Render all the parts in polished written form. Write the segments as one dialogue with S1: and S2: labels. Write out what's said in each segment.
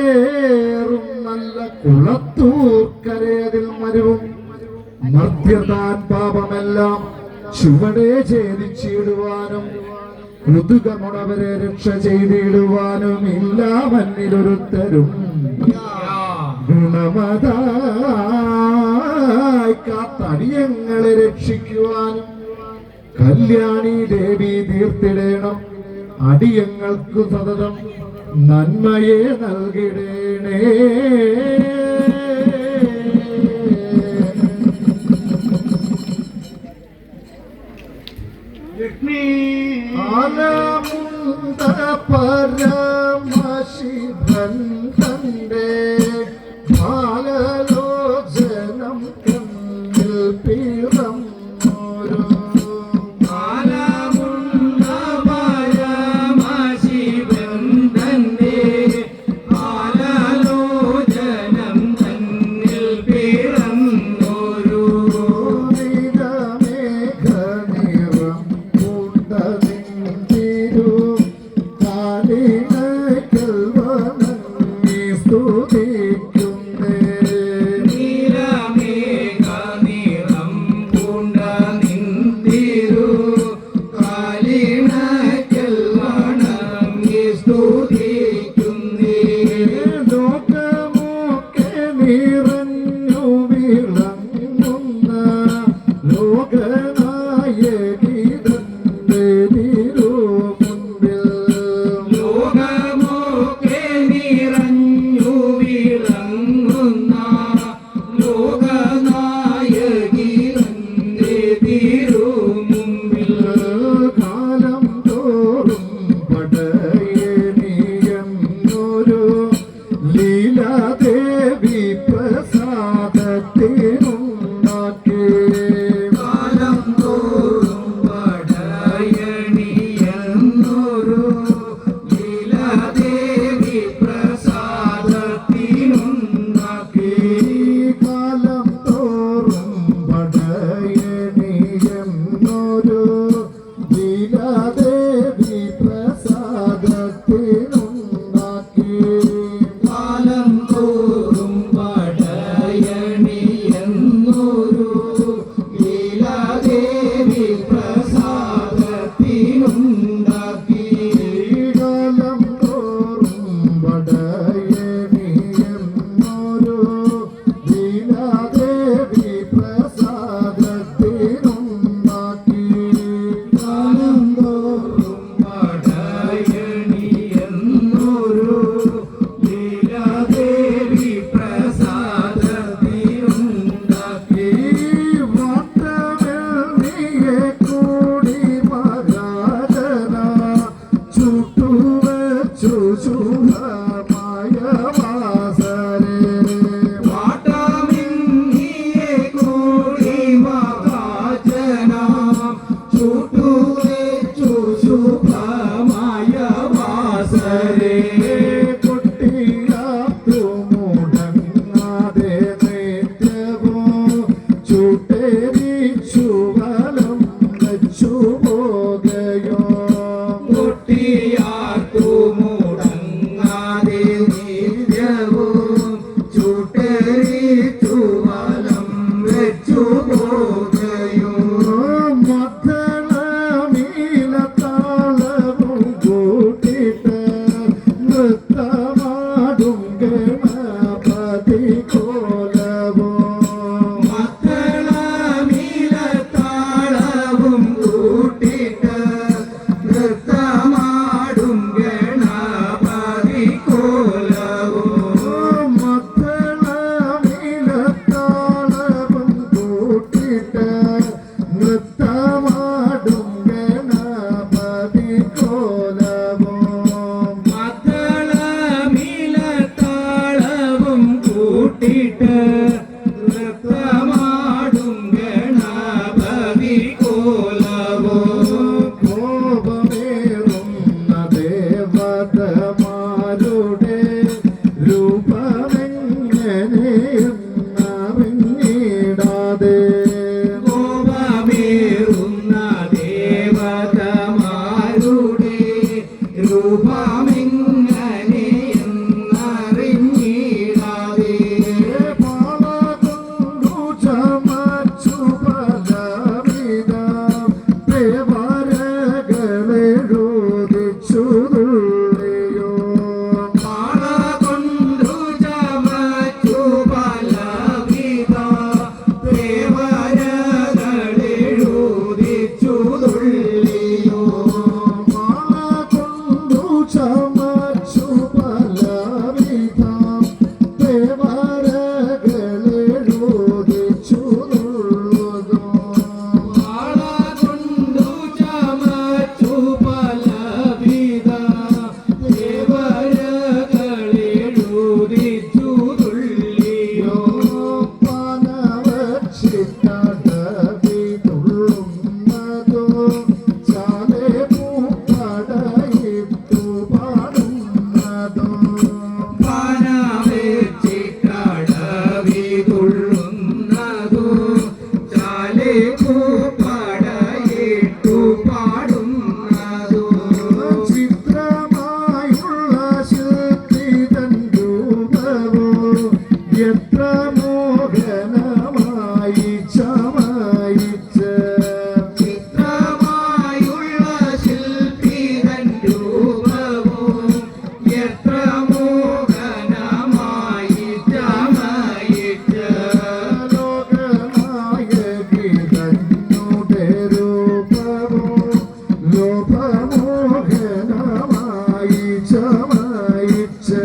S1: ചൊല്ലേറും നല്ല കുളത്തൂർക്കരയതിൽ മരുവും മധ്യതാൻ പാപമെല്ലാം ചുവടെ ഛേദിച്ചിടുവാനും ഋതുകമുണവരെ രക്ഷ ചെയ്തിടുവാനും ഇല്ല മന്നിലൊരുത്തരും ഗുണമതായി കാത്തടിയങ്ങളെ രക്ഷിക്കുവാനും കല്യാണി ദേവി തീർത്തിടേണം അടിയങ്ങൾക്ക് സതതം നന്മയെ നൽകിടേണേ. ആലമുണ്ട പരമശിവൻ തന്റെ ആലോചനം കണ്ണിൽ പിറന്നോരോ
S2: രൂപമെങ്ങനെയെന്നറിഞ്ഞിടാതെ
S1: പാളകൊണ്ടു ചമച്ചു പലവിധം ദേവരകളെഴുതിച്ചു തുള്ളിയോ
S2: പാള കൊണ്ടു ചമച്ചു പലവിധം ദേവരകളെഴുതിച്ചു തുള്ളിയോ
S1: പാളകൊണ്ടു ചമച്ചു പലവിധം ദേവരകളെഴുതിച്ചു തുള്ളുന്നു
S2: പാള കൊണ്ടു ചമച്ചു പലവിധം ദേവരകളെഴുതിച്ചു തുള്ളിയോ
S1: പനവച്ചിട്ടടവിതുള്ളുന്നതോ ചാലെ പൂപ്പടയിട്ടു പാടുന്നതോ
S2: പാനവെച്ചിട്ടടവിതുള്ളുന്നതോ ചാലെ പൂപ്പടയിട്ടു പാടുന്നതോ
S1: ചിത്രമായുള്ള ശില്പിതൻ രൂപവോ എത്ര മോഹനമായി ചമയിച്ച്
S2: ചിത്രമായുള്ള ശില്പിതൻ രൂപവും എത്ര മോഹനമായി ചമയിച്ച്
S1: ലോകനായകി തന്നുടെ രൂപവോ ലോകമോഹനമായി ചമയിച്ച്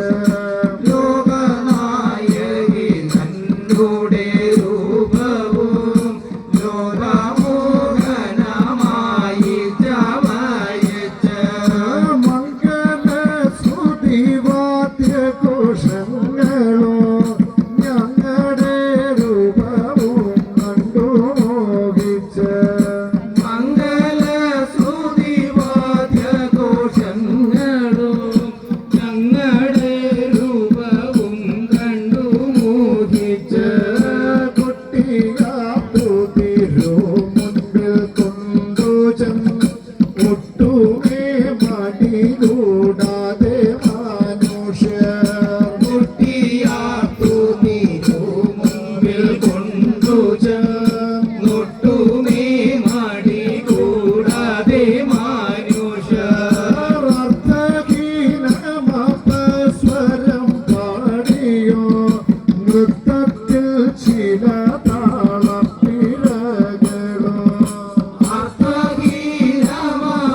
S2: ലോകനായകി നന്നുടെ രൂപവും ലോകമോഹനമായി ചമയിച്ച്
S1: മംഗള സ്തുതിവാദ്യഘോഷങ്ങളോ ഞങ്ങളുടെ രൂപവും കണ്ടു മോഹിച്ച്
S2: മംഗള ശ്രുതിവാദ്യഘോഷങ്ങളും ഞങ്ങളുടെ രൂപവും കണ്ടു മോഹിച്ച്
S1: കുട്ടിയാത്തു തിരുമുൻപിൽ കൊണ്ടു ചെന്ന് ഒട്ടുമേ മടി കൂടാതെ മനുഷ്യർ
S2: കുട്ടിയാത്തു തിരുമുമ്പിൽ കൊണ്ടു ചെന്നൊട്ടുമേ മടി കൂടാതെ മനുഷ്യർ
S1: അർത്ഥഹീനമപസ്വരം പാടിയോ നൃത്തത്തിൽ ചില താളപ്പിഴകളോ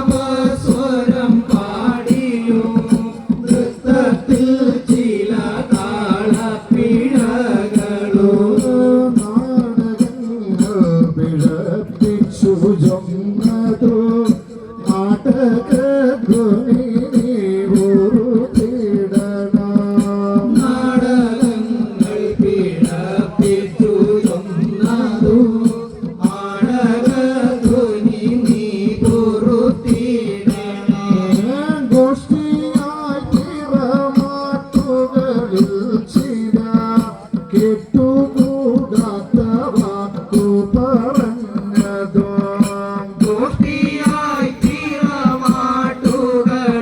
S2: അർത്ഥഹീനമപസ്വരം പാടിയോ നൃത്തത്തിൽ ചില താളപ്പിഴകളോ
S1: നാടകങ്ങൾ പിഴപ്പിച്ചു ചൊന്നതോ നാടകധ്വനി ൂർത്തിടണം
S2: നാടകങ്ങൾ പിഴപ്പിച്ചു ചൊന്നതു നാടകധ്വനി നീ പൊറുത്തിടണം
S1: ഗോഷ്ഠിയായി തിറമാട്ടുകളിൽ ചില കെട്ടുകൂടാത്ത വാക്കു പറഞ്ഞതോ
S2: ഗോഷ്ഠിയായി തിറമാട്ടുകളിൽ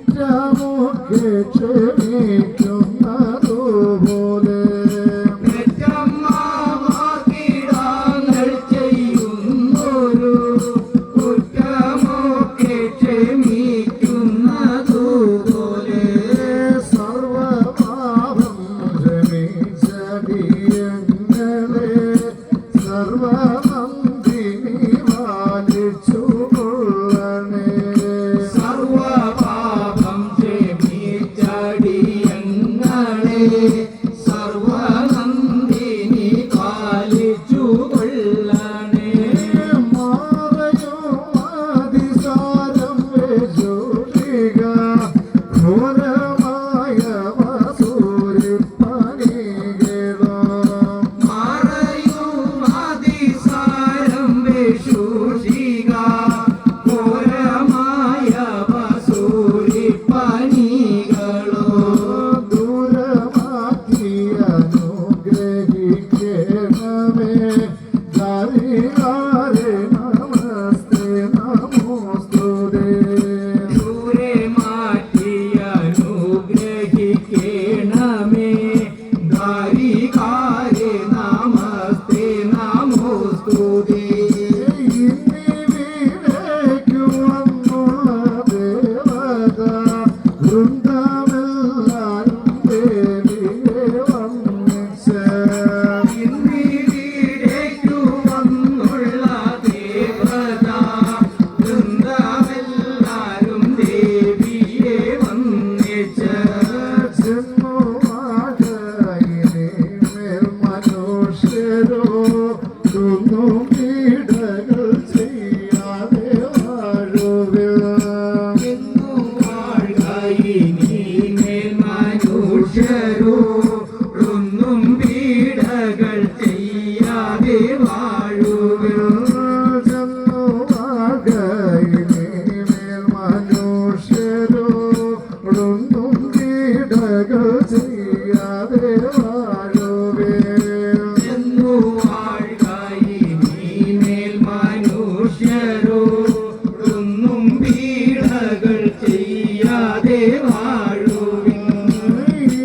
S1: കുറ്റമൊക്കെ ക്ഷമിക്കുന്നതുപോലെ
S2: പെറ്റമ്മമാർക്കിടാങ്ങൾ ചെയ്യുന്നൊരു കുറ്റമൊക്കെ ക്ഷമിക്കുന്നതുപോലെ
S1: സർവപാപം ക്ഷമിച്ചടിയങ്ങളെ സർവനന്ദിനി പാലിച്ചുകൊള്ളണേ
S2: സർവപാപം ക്ഷമിച്ചടിയങ്ങളെ സർവനന്ദിനി പാലിച്ചുകൊള്ളണേ
S1: മാറയും അതിസാരം വേശുഷിക ഘോരമായ വസൂരിപ്പണികളോ
S2: മറയും അതിസാരം വിശുഷിക ഘോരമായ വസൂരിപ്പണികളോ
S1: ദൂരമാക്കി അനുഗ്രഹിക്കണമേ ദാരികാരെ നമസ്തേ നമോസ്തുതേ
S2: ദൂരെ മാറ്റി അനുഗ്രഹിക്കണമേ ധാരികാരെ നമസ്തേ നമോസ്തുതേ
S1: ഇന്നിവിടേക്കു വന്നുള്ള ദേവത വൃന്ദമെല്ലാരും ദേവിയെ വന്ദിച്ച്
S2: ഇന്നിവിടേക്കു വന്നുള്ള ദേവത വൃന്ദമെല്ലാരും ദേവിയെ വന്ദിച്ച്
S1: ചെന്നുവാകയിനിമേൽ മനുഷ്യരോ ഒന്നും പീഡകൾ ചെയ്യാതെ വാഴുവിൽ
S2: എന്നു വാഴ്കയിനിമേൽ മനുഷ്യരോ ഒന്നും പീഡകൾ ചെയ്യാതെ വാഴുവിൽ
S1: ചെന്നുവാകയിനിമേൽ മനുഷ്യരോ ഒന്നും പീഡകൾ ചെയ്യാതെ വാഴുവിൽ
S2: എന്നു വാഴ്കയിനിമേൽ മനുഷ്യരോ ഒന്നും പീഡകൾ ചെയ്യാതെ വാഴുവിൻ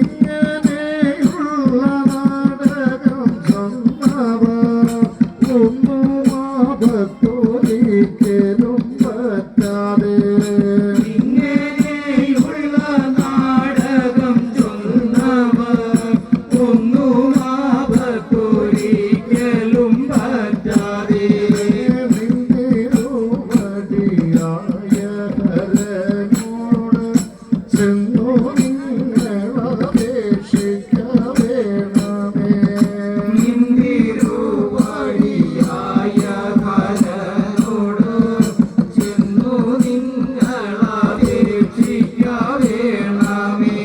S1: ഇങ്ങനെയുള്ള നാടകം ചൊന്നവർ ഒന്നും ആപത്തൊരിക്കലും പറ്റാതെ
S2: ഇങ്ങനെയുള്ള നാടകം ചൊന്നവർ ഒന്നും ആപത്തൊരിക്കലും പറ്റാതെ
S1: നിന്തിരുവടിയായ ഹരനോട് ചെന്നു നിങ്ങളപേക്ഷിക്ക വേണമേ
S2: നിന്തിരുവടിയായ ഭരനോട് ചെന്നു നിങ്ങളപേക്ഷിക്ക വേണമേ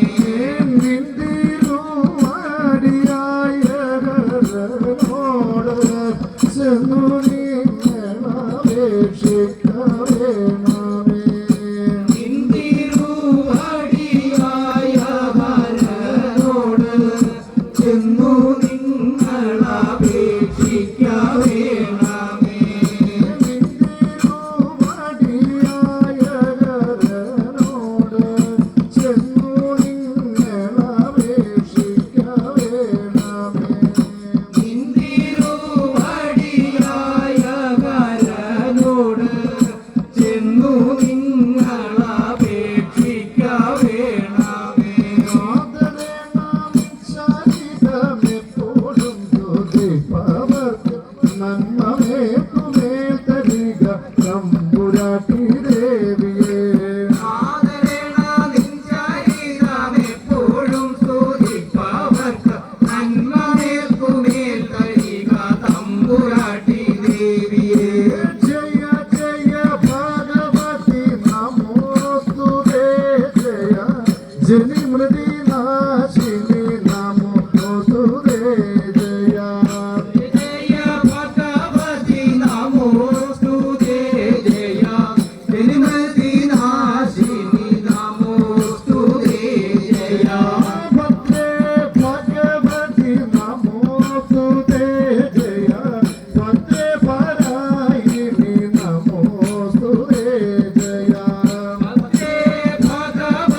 S1: നിന്തിരുവടിയായ ഹരനോട് ചെന്നു നിങ്ങളപേക്ഷിക്ക വേണമേ
S2: നിന്തിരുവടിയായ ഭരനോട് ചെന്നു നിങ്ങളപേക്ഷിക്ക വേണമേ
S1: നിന്തിരുവടിയായ ഹരനോട് ചെന്നു നിങ്ങളപേക്ഷിക്ക വേണമേ
S2: നിന്തിരുവടിയായ ഭരനോട് ചെന്നു നിങ്ങളപേക്ഷിക്ക വേണമേ
S1: ചരിതമെപ്പോഴും തുതിപ്പവർക്ക് നന്മമേക്കുമേൽ തരിക തമ്പുരാട്ടി ദേവിയെ
S2: ആദരേണ നിൻ ചരിതമെപ്പോഴും സ്തുതിപ്പവർക്ക് നന്മമേൽക്കുമേൽ തരിക തമ്പുരാട്ടി ദേവിയെ
S1: ജയ ജയ ഭഗവതി നമോസ്തുതേ ജയ ജനിമൃതി നാശിനി നമോസ്തുതേ ജയ
S2: ജയ ഭഗവതി നമോസ്തുതേ ജയ ജനിമതി നാശിനി നമോസ്തുതേ ജയ
S1: ഭദ്രേ ഭഗവതി നമോസ്തുതേ ജയ ഭദ്രേ പരായിനി നമോസ്തുതേ ജയ
S2: ഭദ്രേ ഭഗവതി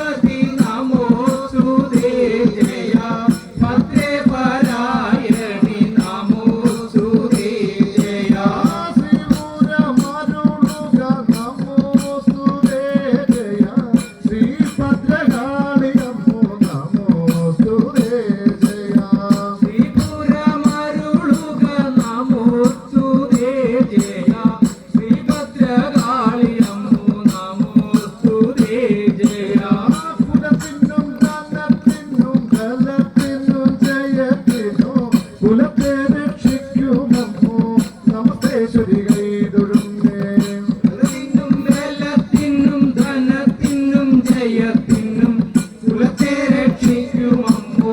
S2: ജയത്തിനും കുലത്തെ രക്ഷിക്കുമമ്മോ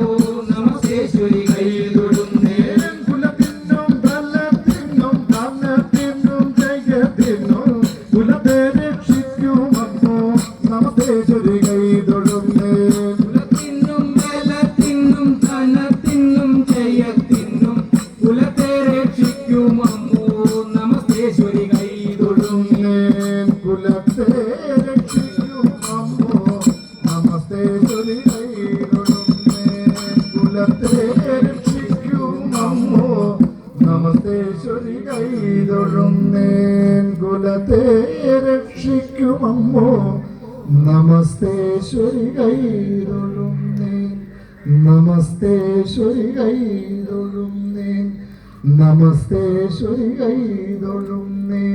S2: നമസ്തേശ്വരി കൈതൊടുന്നേ
S1: കുലത്തിനും ബലത്തിനും ധനത്തിനും ജയത്തിനും കുലത്തെ രക്ഷിക്കുമമ്മോ നമസ്തേശ്വരി കൈതൊടുന്നേ
S2: കുലത്തിനും ബലത്തിനും ധനത്തിനും ജയത്തിനും കുലത്തെ രക്ഷിക്കുമമ്മോ നമസ്തേശ്വരി കൈതൊടുന്നേ
S1: കുലത്തെ രക്ഷിക്കുമമ്മോ നമസ്തേശ്വരി കൈതൊടുന്നേ കുലത്തെ രക്ഷിക്കുമമ്മോ നമസ്തേശ്വരി കൈതൊടുന്നേ കുലത്തെ രക്ഷിക്കുമമ്മോ നമസ്തേശ്വരി കൈതൊടുന്നേ നമസ്തേശ്വരി കൈതൊടുന്നേ നമസ്തേശ്വരി കൈതൊടുന്നേ